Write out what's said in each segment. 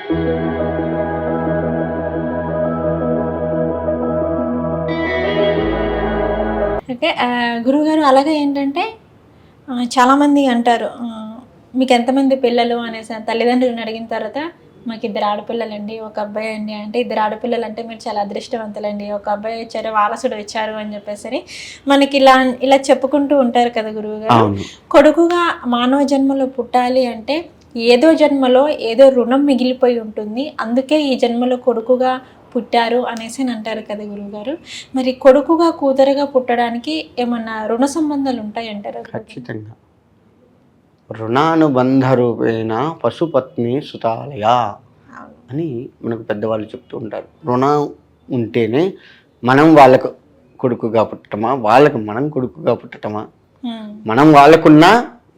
Okay. గురువుగారు అలాగే ఏంటంటే చాలామంది అంటారు మీకు ఎంతమంది పిల్లలు అనేసి తల్లిదండ్రులను అడిగిన తర్వాత మాకు 2 ఆడపిల్లలండి, ఒక అబ్బాయి అండి. అంటే 2 ఆడపిల్లలు అంటే మీరు చాలా అదృష్టవంతులండి, ఒక అబ్బాయి వచ్చారు, వారసుడు వచ్చారు అని చెప్పేసి మనకి ఇలా ఇలా చెప్పుకుంటూ ఉంటారు కదా గురువుగారు. కొడుకుగా మానవ జన్మలో పుట్టాలి అంటే ఏదో జన్మలో ఏదో రుణం మిగిలిపోయి ఉంటుంది, అందుకే ఈ జన్మలో కొడుకుగా పుట్టారు అనేసి అంటారు కదా గురువుగారు. మరి కొడుకుగా కూతురుగా పుట్టడానికి ఏమన్నా రుణ సంబంధాలు ఉంటాయంటారా? ఖచ్చితంగా. రుణానుబంధ రూపేణ పశుపత్ని సుతాలయ అని మనకు పెద్దవాళ్ళు చెప్తూ ఉంటారు. రుణం ఉంటేనే మనం వాళ్ళకు కొడుకుగా పుట్టటమా, వాళ్ళకు మనం కొడుకుగా పుట్టటమా, మనం వాళ్ళకున్నా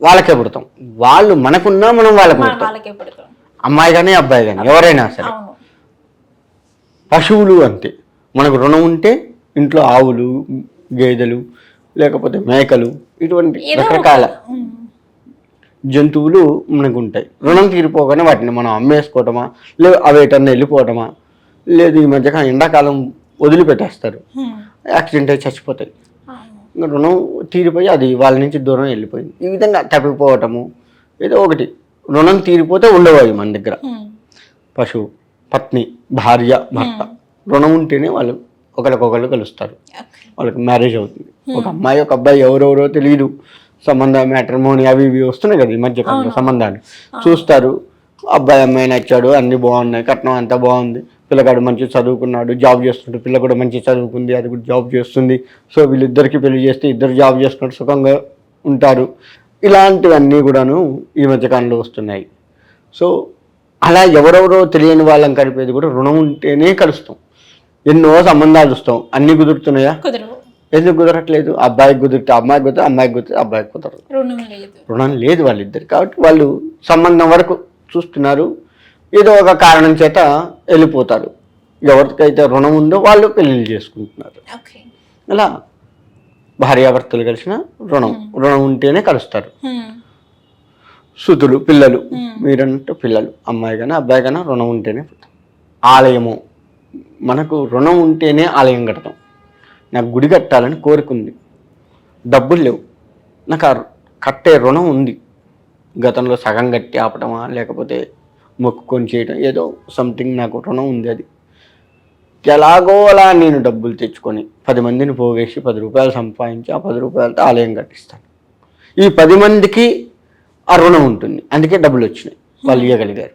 వాళ్ళకే పుడతాం, వాళ్ళు మనకున్నా మనం వాళ్ళకే పుడతాం. అమ్మాయి కానీ అబ్బాయి కానీ ఎవరైనా సరే. పశువులు అంతే, మనకు రుణం ఉంటే ఇంట్లో ఆవులు, గేదెలు, లేకపోతే మేకలు, ఇటువంటి రకరకాల జంతువులు మనకు ఉంటాయి. రుణం తీరిపోగానే వాటిని మనం అమ్మేసుకోవటమా, లేదు అవి ఎటన్నా వెళ్ళిపోవటమా, లేదు ఈ మధ్యకాలం ఎండాకాలం వదిలిపెట్టేస్తారు, యాక్సిడెంట్ అయి చచ్చిపోతాయి. ఇంకా రుణం తీరిపోయి అది వాళ్ళ నుంచి దూరం వెళ్ళిపోయింది. ఈ విధంగా తప్పిపోవటము, ఏదో ఒకటి రుణం తీరిపోతే ఉండవు మన దగ్గర. పశువు, పత్ని, భార్య, భర్త రుణం ఉంటేనే వాళ్ళు ఒకరికొకరు కలుస్తారు, వాళ్ళకి మ్యారేజ్ అవుతుంది. ఒక అమ్మాయి ఒక అబ్బాయి ఎవరెవరో తెలియదు, సంబంధ మ్యాట్రిమోని అవి ఇవి వస్తున్నాయి కదా ఈ మధ్యకాలంలో, సంబంధాలు చూస్తారు, అబ్బాయి అమ్మాయి నచ్చాడు, అన్నీ బాగున్నాయి, కట్నం అంతా బాగుంది, పిల్లగాడు మంచి చదువుకున్నాడు, జాబ్ చేస్తుంటే పిల్ల కూడా మంచి చదువుకుంది, అది కూడా జాబ్ చేస్తుంది, సో వీళ్ళిద్దరికి పెళ్లి చేస్తే ఇద్దరు జాబ్ చేసుకుంటూ సుఖంగా ఉంటారు. ఇలాంటివన్నీ కూడాను ఈ మధ్యకాలంలో వస్తున్నాయి. సో అలా ఎవరెవరో తెలియని వాళ్ళని కలిపేది కూడా రుణం ఉంటేనే కలుస్తాం. ఎన్నో సంబంధాలు చూస్తాం, అన్నీ కుదురుతున్నాయా? ఎందుకు కుదరట్లేదు? అబ్బాయికి కుదిరితే అమ్మాయికి కుదిరితే, అమ్మాయికి కుదిరితే అబ్బాయికి కుదరదు. రుణం లేదు వాళ్ళిద్దరు, కాబట్టి వాళ్ళు సంబంధం వరకు చూస్తున్నారు, ఏదో ఒక కారణం చేత వెళ్ళిపోతారు. ఎవరికైతే రుణం ఉందో వాళ్ళు పెళ్ళిళ్ళు చేసుకుంటున్నారు. అలా భార్యాభర్తలు కలిసిన రుణం ఉంటేనే కలుస్తారు. సుతులు, పిల్లలు, మీరంటే పిల్లలు, అమ్మాయి కానీ అబ్బాయి కానీ రుణం ఉంటేనే. ఆలయము, మనకు రుణం ఉంటేనే ఆలయం కడతాం. నాకు గుడి కట్టాలని కోరుకుంది, డబ్బులు లేవు, నాకు ఆ కట్టే రుణం ఉంది. గతంలో సగం కట్టి ఆపటమా, లేకపోతే మొక్కుకొని చేయడం, ఏదో సంథింగ్ నాకు రుణం ఉంది. అది ఎలాగో అలా నేను డబ్బులు తెచ్చుకొని 10 మందిని పోగేసి 10 రూపాయలు సంపాదించి ఆ 10 రూపాయలతో ఆలయం కట్టిస్తాను. ఈ 10 మందికి ఆ రుణం ఉంటుంది, అందుకే డబ్బులు వచ్చినాయి, వాళ్ళు ఇవ్వగలిగారు.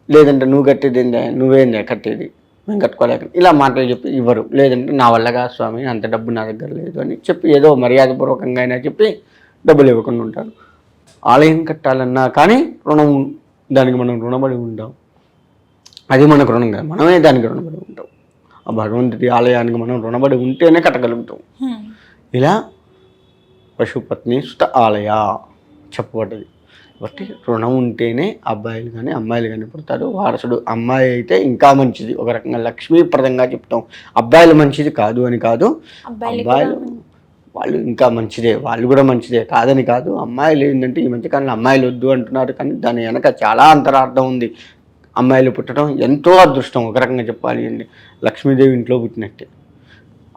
లేదంటే నువ్వు కట్టేది ఏందా, నువ్వేందా కట్టేది, మేము కట్టుకోలేక, ఇలా మాటలు చెప్పి ఇవ్వరు. లేదంటే నా వల్లగా స్వామి, అంత డబ్బు నా దగ్గర లేదు అని చెప్పి ఏదో మర్యాదపూర్వకంగా అయినా చెప్పి డబ్బులు ఇవ్వకుండా ఉంటారు. ఆలయం కట్టాలన్నా కానీ రుణం, దానికి మనం రుణపడి ఉంటాం. అది మనకు రుణం కాదు, మనమే దానికి రుణపడి ఉంటాం. ఆ భగవంతుడి ఆలయానికి మనం రుణపడి ఉంటేనే కట్టగలుగుతాం. ఇలా పశుపత్ని సుత ఆలయ చెప్పబడ్డది. కాబట్టి రుణం ఉంటేనే అబ్బాయిలు కానీ అమ్మాయిలు కానీ పుడతారు. వారసుడు అమ్మాయి అయితే ఇంకా మంచిది, ఒక రకంగా లక్ష్మీప్రదంగా చెప్తాం. అబ్బాయిలు మంచిది కాదు అని కాదు, అబ్బాయిలు వాళ్ళు ఇంకా మంచిదే, వాళ్ళు కూడా మంచిదే కాదని కాదు. అమ్మాయిలు ఏంటంటే ఈ మధ్యకాలంలో అమ్మాయిలు వద్దు అంటున్నారు, కానీ దాని వెనక చాలా అంతరార్థం ఉంది. అమ్మాయిలు పుట్టడం ఎంతో అదృష్టం, ఒక రకంగా చెప్పాలి అండి. లక్ష్మీదేవి ఇంట్లో పుట్టినట్టే.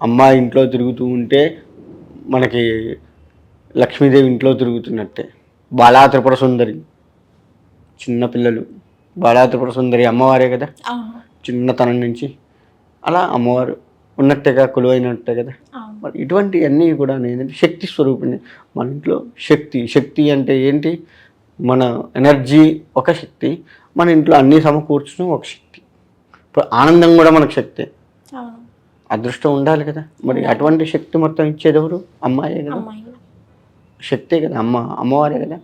అమ్మాయి ఇంట్లో తిరుగుతూ ఉంటే మనకి లక్ష్మీదేవి ఇంట్లో తిరుగుతున్నట్టే. బాలా త్రిపుర సుందరి, చిన్నపిల్లలు బాలా త్రిపుర సుందరి అమ్మవారే కదా, చిన్నతనం నుంచి అలా అమ్మవారు ఉన్నట్టేగా, కొలువైనట్టే కదా. మరి ఇటువంటివన్నీ కూడా ఏంటంటే శక్తి స్వరూపిణి. మన ఇంట్లో శక్తి అంటే ఏంటి? మన ఎనర్జీ ఒక శక్తి, మన ఇంట్లో అన్నీ సమకూర్చడం ఒక శక్తి. ఇప్పుడు ఆనందం కూడా మనకు శక్తే, అదృష్టం ఉండాలి కదా. మరి అటువంటి శక్తి మొత్తం ఇచ్చేది ఎవరు? అమ్మాయే కదా, శక్తే కదా, అమ్మవారే కదా.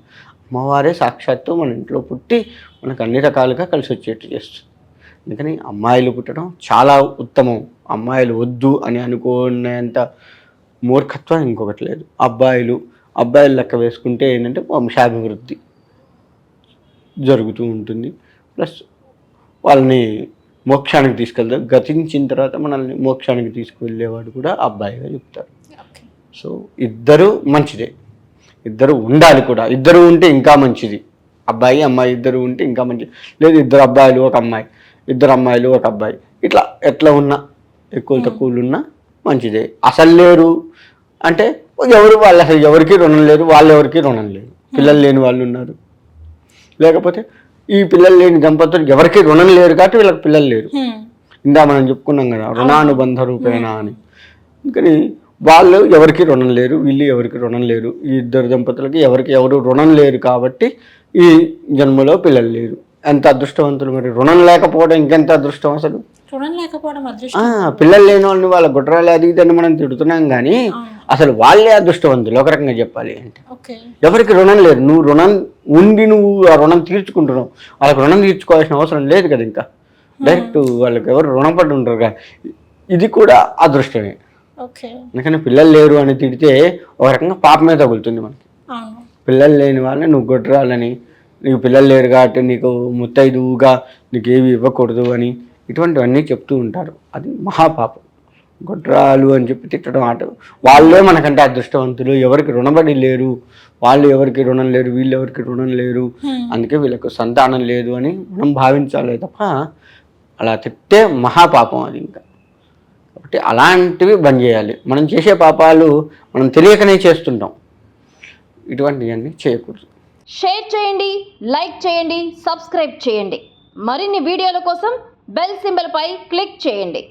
అమ్మవారే సాక్షాత్తు మన ఇంట్లో పుట్టి మనకు అన్ని రకాలుగా కలిసి వచ్చేట్టు చేస్తుంది. అందుకని అమ్మాయిలు పుట్టడం చాలా ఉత్తమం. అమ్మాయిలు వద్దు అని అనుకునేంత మూర్ఖత్వం ఇంకొకటి లేదు. అబ్బాయిలు లెక్క వేసుకుంటే ఏంటంటే వంశాభివృద్ధి జరుగుతూ ఉంటుంది. ప్లస్ వాళ్ళని మోక్షానికి తీసుకెళ్తారు. గతించిన తర్వాత మనల్ని మోక్షానికి తీసుకువెళ్ళేవాడు కూడా అబ్బాయిగా చెప్తారు. సో ఇద్దరు మంచిదే, ఇద్దరు ఉండాలి కూడా. ఇద్దరు ఉంటే ఇంకా మంచిది. అబ్బాయి అమ్మాయి ఇద్దరు ఉంటే ఇంకా మంచి, లేదు ఇద్దరు అబ్బాయిలు ఒక అమ్మాయి, ఇద్దరు అమ్మాయిలు ఒక అబ్బాయి, ఇట్లా ఎట్లా ఉన్నా ఎక్కువ తక్కువలు ఉన్నా మంచిదే. అసలు లేరు అంటే ఎవరు వాళ్ళు అసలు ఎవరికి రుణం లేదు, వాళ్ళు ఎవరికి రుణం లేదు. పిల్లలు లేని వాళ్ళు ఉన్నారు, లేకపోతే ఈ పిల్లలు లేని దంపతులు ఎవరికి రుణం లేరు కాబట్టి వీళ్ళకి పిల్లలు లేరు. ఇందా మనం చెప్పుకున్నాం కదా రుణానుబంధ రూపేణ అని. కానీ వాళ్ళు ఎవరికి రుణం లేరు, వీళ్ళు ఎవరికి రుణం లేరు. ఈ ఇద్దరు దంపతులకి ఎవరికి ఎవరు రుణం లేరు కాబట్టి ఈ జన్మలో పిల్లలు లేరు. ఎంత అదృష్టవంతులు మరి. రుణం లేకపోవడం ఇంకెంత అదృష్టం అసలు. రుణం లేకపోవడం అదృష్టం. పిల్లలు లేని వాళ్ళని వాళ్ళ గుట్రాలు అది ఇదని మనం తిడుతున్నాం కానీ అసలు వాళ్ళే అదృష్టవంతులు ఒక రకంగా చెప్పాలి అంటే. ఎవరికి రుణం లేదు, నువ్వు రుణం ఉండి నువ్వు ఆ రుణం తీర్చుకుంటున్నావు, వాళ్ళకి రుణం తీర్చుకోవాల్సిన అవసరం లేదు కదా. ఇంకా డైరెక్ట్ వాళ్ళకి ఎవరు రుణపడి ఉంటారు కదా, ఇది కూడా అదృష్టమే. అందుకని పిల్లలు లేరు అని తిడితే ఒక రకంగా పాపమే తగులుతుంది మనకి. పిల్లలు లేని వాళ్ళని నువ్వు గొడ్రాలని, నీకు పిల్లలు లేరు కాబట్టి నీకు ముత్తైదువుగా నీకు ఏవి ఇవ్వకూడదు అని ఇటువంటివన్నీ చెప్తూ ఉంటారు. అది మహాపాపం. గొడ్రాలు అని చెప్పి తిట్టడం ఆట. వాళ్ళే మనకంటే అదృష్టవంతులు, ఎవరికి రుణపడి లేరు, వాళ్ళు ఎవరికి రుణం లేరు, వీళ్ళు ఎవరికి రుణం లేరు, అందుకే వీళ్ళకు సంతానం లేదు అని మనం భావించాలి తప్ప అలా తిట్టే మహాపాపం అది. ఇంకా కాబట్టి అలాంటివి బంద్ చేయాలి. మనం చేసే పాపాలు మనం తెలియకనే చేస్తుంటాం, ఇటువంటివన్నీ చేయకూడదు. షేర్ చేయండి, లైక్ చేయండి, సబ్స్క్రైబ్ చేయండి. మరిన్ని వీడియోల కోసం బెల్ సింబల్ పై క్లిక్ చేయండి.